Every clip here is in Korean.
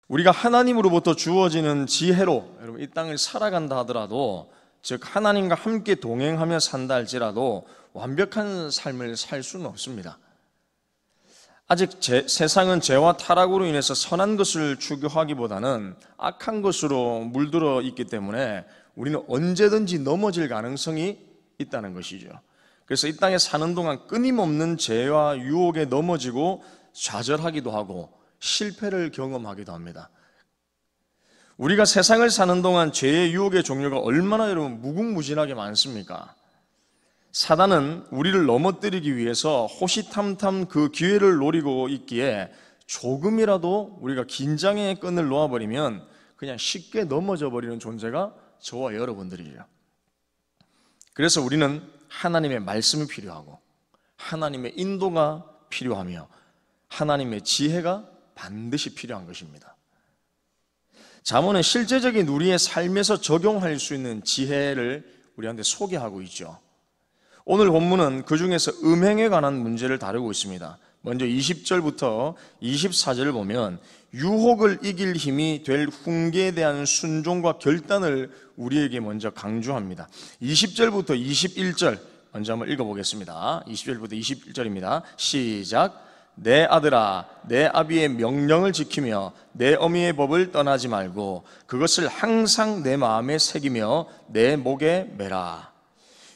우리가 하나님으로부터 주어지는 지혜로 여러분 이 땅을 살아간다 하더라도, 즉 하나님과 함께 동행하며 산다 할지라도 완벽한 삶을 살 수는 없습니다. 아직 세상은 죄와 타락으로 인해서 선한 것을 추구하기보다는 악한 것으로 물들어 있기 때문에 우리는 언제든지 넘어질 가능성이 있다는 것이죠. 그래서 이 땅에 사는 동안 끊임없는 죄와 유혹에 넘어지고 좌절하기도 하고 실패를 경험하기도 합니다. 우리가 세상을 사는 동안 죄의 유혹의 종류가 얼마나 여러분 무궁무진하게 많습니까? 사단은 우리를 넘어뜨리기 위해서 호시탐탐 그 기회를 노리고 있기에 조금이라도 우리가 긴장의 끈을 놓아버리면 그냥 쉽게 넘어져 버리는 존재가 저와 여러분들이죠. 그래서 우리는 하나님의 말씀이 필요하고 하나님의 인도가 필요하며 하나님의 지혜가 반드시 필요한 것입니다. 잠언은 실제적인 우리의 삶에서 적용할 수 있는 지혜를 우리한테 소개하고 있죠. 오늘 본문은 그 중에서 음행에 관한 문제를 다루고 있습니다. 먼저 20절부터 24절을 보면 유혹을 이길 힘이 될 훈계에 대한 순종과 결단을 우리에게 먼저 강조합니다. 20절부터 21절 먼저 한번 읽어보겠습니다. 20절부터 21절입니다. 시작. 내 아들아, 내 아비의 명령을 지키며 내 어미의 법을 떠나지 말고 그것을 항상 내 마음에 새기며 내 목에 매라.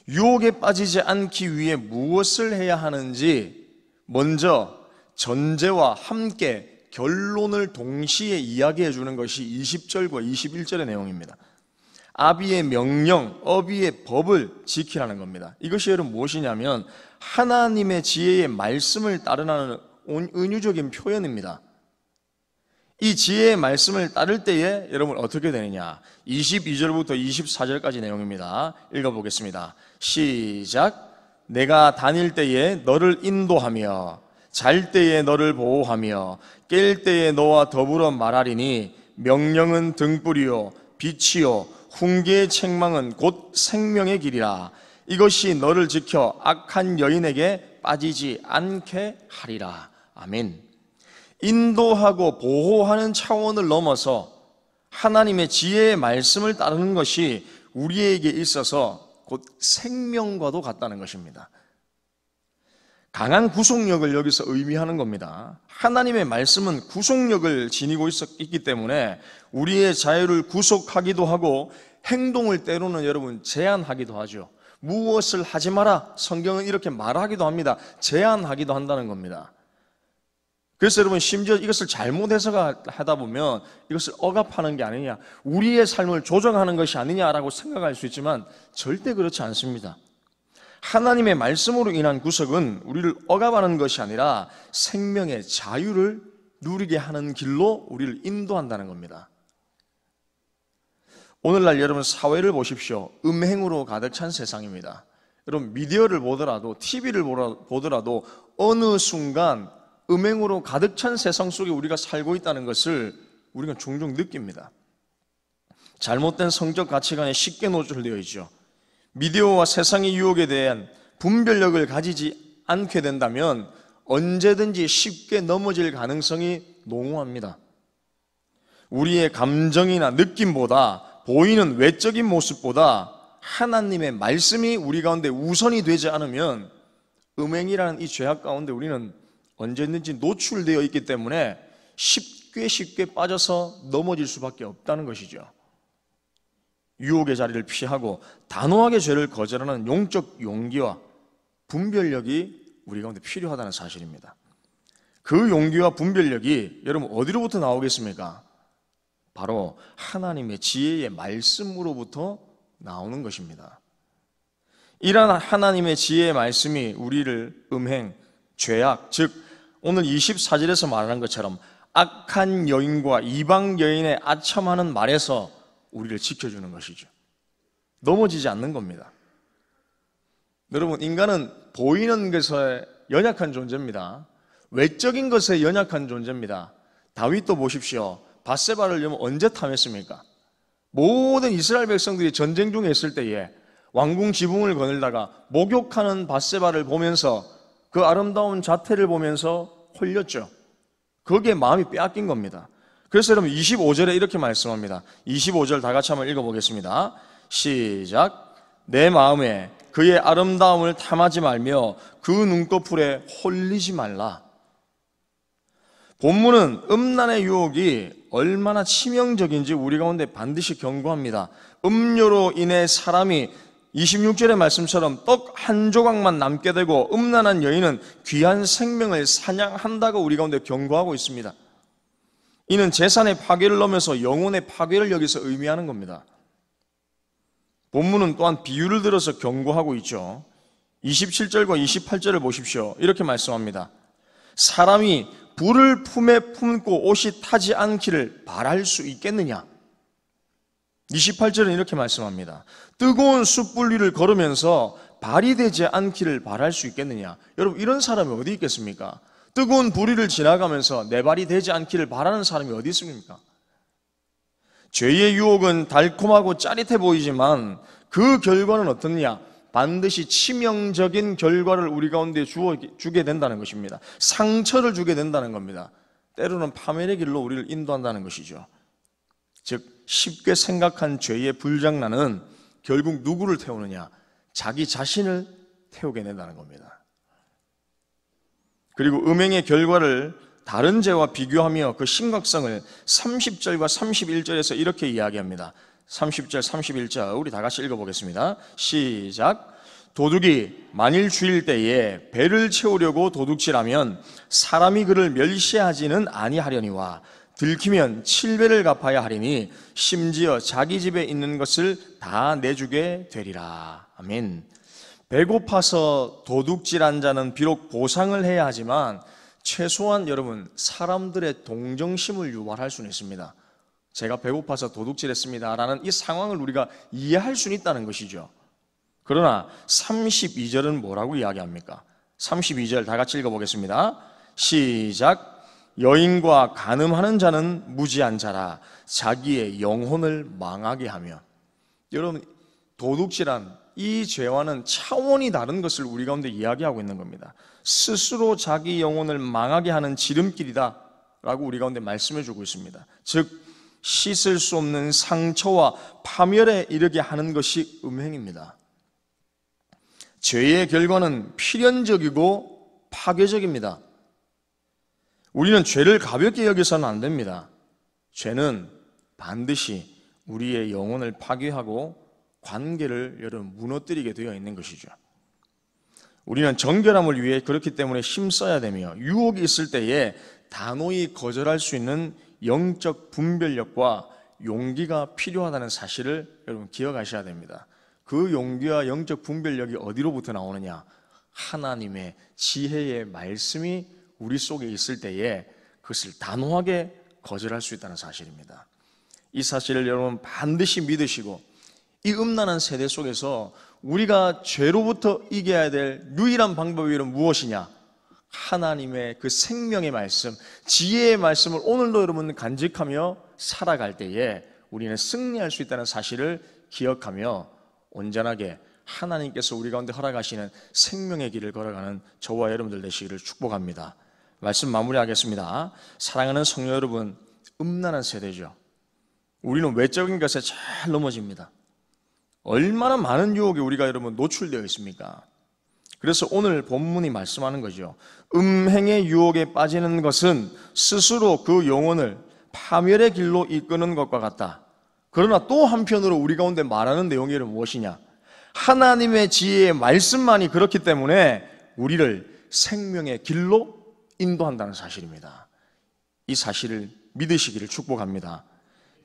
유혹에 빠지지 않기 위해 무엇을 해야 하는지 먼저 전제와 함께 결론을 동시에 이야기해 주는 것이 20절과 21절의 내용입니다. 아비의 명령, 어비의 법을 지키라는 겁니다. 이것이 여러분 무엇이냐면 하나님의 지혜의 말씀을 따르라는 은유적인 표현입니다. 이 지혜의 말씀을 따를 때에 여러분 어떻게 되느냐? 22절부터 24절까지 내용입니다. 읽어보겠습니다. 시작. 내가 다닐 때에 너를 인도하며 잘 때에 너를 보호하며 깰 때에 너와 더불어 말하리니 명령은 등불이요 빛이요 훈계의 책망은 곧 생명의 길이라. 이것이 너를 지켜 악한 여인에게 빠지지 않게 하리라. 아멘. 인도하고 보호하는 차원을 넘어서 하나님의 지혜의 말씀을 따르는 것이 우리에게 있어서 곧 생명과도 같다는 것입니다. 강한 구속력을 여기서 의미하는 겁니다. 하나님의 말씀은 구속력을 지니고 있기 때문에 우리의 자유를 구속하기도 하고 행동을 때로는 여러분 제한하기도 하죠. 무엇을 하지 마라, 성경은 이렇게 말하기도 합니다. 제한하기도 한다는 겁니다. 그래서 여러분 심지어 이것을 잘못 해석하다 보면 이것을 억압하는 게 아니냐, 우리의 삶을 조정하는 것이 아니냐라고 생각할 수 있지만 절대 그렇지 않습니다. 하나님의 말씀으로 인한 구속은 우리를 억압하는 것이 아니라 생명의 자유를 누리게 하는 길로 우리를 인도한다는 겁니다. 오늘날 여러분 사회를 보십시오. 음행으로 가득 찬 세상입니다. 여러분 미디어를 보더라도 TV를 보더라도 어느 순간 음행으로 가득 찬 세상 속에 우리가 살고 있다는 것을 우리가 종종 느낍니다. 잘못된 성적 가치관에 쉽게 노출되어 있죠. 미디어와 세상의 유혹에 대한 분별력을 가지지 않게 된다면 언제든지 쉽게 넘어질 가능성이 농후합니다. 우리의 감정이나 느낌보다 보이는 외적인 모습보다 하나님의 말씀이 우리 가운데 우선이 되지 않으면 음행이라는 이 죄악 가운데 우리는 언제든지 노출되어 있기 때문에 쉽게 빠져서 넘어질 수밖에 없다는 것이죠. 유혹의 자리를 피하고 단호하게 죄를 거절하는 영적 용기와 분별력이 우리 가운데 필요하다는 사실입니다. 그 용기와 분별력이 여러분 어디로부터 나오겠습니까? 바로 하나님의 지혜의 말씀으로부터 나오는 것입니다. 이러한 하나님의 지혜의 말씀이 우리를 음행, 죄악, 즉 오늘 24절에서 말하는 것처럼 악한 여인과 이방 여인의 아첨하는 말에서 우리를 지켜주는 것이죠. 넘어지지 않는 겁니다. 여러분 인간은 보이는 것에 연약한 존재입니다. 외적인 것에 연약한 존재입니다. 다윗도 보십시오. 밧세바를 언제 탐했습니까? 모든 이스라엘 백성들이 전쟁 중에 있을 때에 왕궁 지붕을 거닐다가 목욕하는 밧세바를 보면서 그 아름다운 자태를 보면서 홀렸죠. 거기에 마음이 빼앗긴 겁니다. 그래서 여러분 25절에 이렇게 말씀합니다. 25절 다 같이 한번 읽어보겠습니다. 시작. 내 마음에 그의 아름다움을 탐하지 말며 그 눈꺼풀에 홀리지 말라. 본문은 음란의 유혹이 얼마나 치명적인지 우리 가운데 반드시 경고합니다. 음료로 인해 사람이 26절의 말씀처럼 떡 한 조각만 남게 되고 음란한 여인은 귀한 생명을 사냥한다고 우리 가운데 경고하고 있습니다. 이는 재산의 파괴를 넘어서 영혼의 파괴를 여기서 의미하는 겁니다. 본문은 또한 비유를 들어서 경고하고 있죠. 27절과 28절을 보십시오. 이렇게 말씀합니다. 사람이 불을 품에 품고 옷이 타지 않기를 바랄 수 있겠느냐? 28절은 이렇게 말씀합니다. 뜨거운 숯불 위를 걸으면서 발이 되지 않기를 바랄 수 있겠느냐? 여러분, 이런 사람이 어디 있겠습니까? 뜨거운 불 위를 지나가면서 내 발이 되지 않기를 바라는 사람이 어디 있습니까? 죄의 유혹은 달콤하고 짜릿해 보이지만 그 결과는 어떻냐? 반드시 치명적인 결과를 우리 가운데 주게 된다는 것입니다. 상처를 주게 된다는 겁니다. 때로는 파멸의 길로 우리를 인도한다는 것이죠. 즉 쉽게 생각한 죄의 불장난은 결국 누구를 태우느냐? 자기 자신을 태우게 된다는 겁니다. 그리고 음행의 결과를 다른 죄와 비교하며 그 심각성을 30절과 31절에서 이렇게 이야기합니다. 30절, 31절 우리 다 같이 읽어보겠습니다. 시작. 도둑이 만일 주일 때에 배를 채우려고 도둑질하면 사람이 그를 멸시하지는 아니하려니와 들키면 7배를 갚아야 하리니 심지어 자기 집에 있는 것을 다 내주게 되리라. 아멘. 배고파서 도둑질한 자는 비록 보상을 해야 하지만 최소한 여러분 사람들의 동정심을 유발할 수는 있습니다. 제가 배고파서 도둑질했습니다 라는 이 상황을 우리가 이해할 수는 있다는 것이죠. 그러나 32절은 뭐라고 이야기합니까? 32절 다 같이 읽어보겠습니다. 시작. 여인과 간음하는 자는 무지한 자라 자기의 영혼을 망하게 하며. 여러분, 도둑질한 이 죄와는 차원이 다른 것을 우리 가운데 이야기하고 있는 겁니다. 스스로 자기 영혼을 망하게 하는 지름길이다 라고 우리 가운데 말씀해 주고 있습니다. 즉 씻을 수 없는 상처와 파멸에 이르게 하는 것이 음행입니다. 죄의 결과는 필연적이고 파괴적입니다. 우리는 죄를 가볍게 여겨서는 안 됩니다. 죄는 반드시 우리의 영혼을 파괴하고 관계를 여러분 무너뜨리게 되어 있는 것이죠. 우리는 정결함을 위해 그렇기 때문에 힘써야 되며 유혹이 있을 때에 단호히 거절할 수 있는 영적 분별력과 용기가 필요하다는 사실을 여러분 기억하셔야 됩니다. 그 용기와 영적 분별력이 어디로부터 나오느냐? 하나님의 지혜의 말씀이 우리 속에 있을 때에 그것을 단호하게 거절할 수 있다는 사실입니다. 이 사실을 여러분 반드시 믿으시고 이 음란한 세대 속에서 우리가 죄로부터 이겨야 될 유일한 방법이 무엇이냐? 하나님의 그 생명의 말씀, 지혜의 말씀을 오늘도 여러분 간직하며 살아갈 때에 우리는 승리할 수 있다는 사실을 기억하며 온전하게 하나님께서 우리 가운데 허락하시는 생명의 길을 걸어가는 저와 여러분들 되시기를 축복합니다. 말씀 마무리하겠습니다. 사랑하는 성도 여러분, 음란한 세대죠. 우리는 외적인 것에 잘 넘어집니다. 얼마나 많은 유혹에 우리가 여러분 노출되어 있습니까? 그래서 오늘 본문이 말씀하는 거죠. 음행의 유혹에 빠지는 것은 스스로 그 영혼을 파멸의 길로 이끄는 것과 같다. 그러나 또 한편으로 우리 가운데 말하는 내용이 무엇이냐? 하나님의 지혜의 말씀만이 그렇기 때문에 우리를 생명의 길로 인도한다는 사실입니다. 이 사실을 믿으시기를 축복합니다.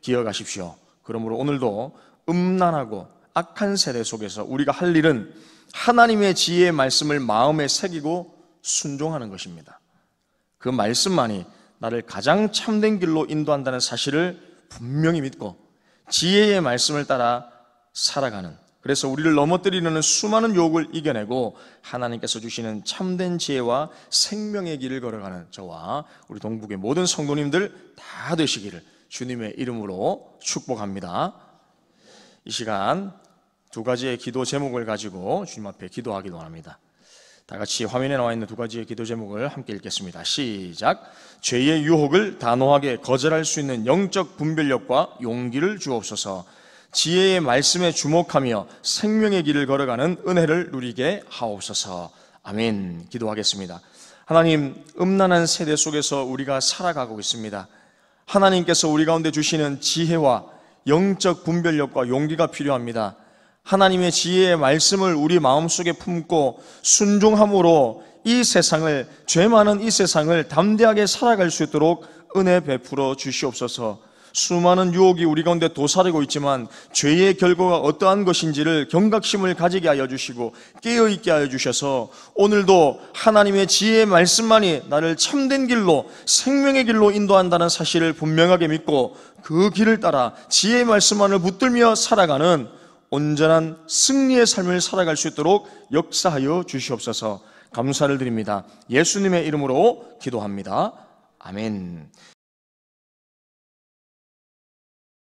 기억하십시오. 그러므로 오늘도 음란하고 악한 세대 속에서 우리가 할 일은 하나님의 지혜의 말씀을 마음에 새기고 순종하는 것입니다. 그 말씀만이 나를 가장 참된 길로 인도한다는 사실을 분명히 믿고 지혜의 말씀을 따라 살아가는, 그래서 우리를 넘어뜨리려는 수많은 유혹을 이겨내고 하나님께서 주시는 참된 지혜와 생명의 길을 걸어가는 저와 우리 동북의 모든 성도님들 다 되시기를 주님의 이름으로 축복합니다. 이 시간 두 가지의 기도 제목을 가지고 주님 앞에 기도하기도 합니다. 다 같이 화면에 나와 있는 두 가지의 기도 제목을 함께 읽겠습니다. 시작. 죄의 유혹을 단호하게 거절할 수 있는 영적 분별력과 용기를 주옵소서. 지혜의 말씀에 주목하며 생명의 길을 걸어가는 은혜를 누리게 하옵소서. 아멘. 기도하겠습니다. 하나님, 음란한 세대 속에서 우리가 살아가고 있습니다. 하나님께서 우리 가운데 주시는 지혜와 영적 분별력과 용기가 필요합니다. 하나님의 지혜의 말씀을 우리 마음속에 품고 순종함으로 이 세상을, 죄 많은 이 세상을 담대하게 살아갈 수 있도록 은혜 베풀어 주시옵소서. 수많은 유혹이 우리 가운데 도사리고 있지만 죄의 결과가 어떠한 것인지를 경각심을 가지게 하여 주시고 깨어있게 하여 주셔서 오늘도 하나님의 지혜의 말씀만이 나를 참된 길로, 생명의 길로 인도한다는 사실을 분명하게 믿고 그 길을 따라 지혜의 말씀만을 붙들며 살아가는 온전한 승리의 삶을 살아갈 수 있도록 역사하여 주시옵소서. 감사를 드립니다. 예수님의 이름으로 기도합니다. 아멘.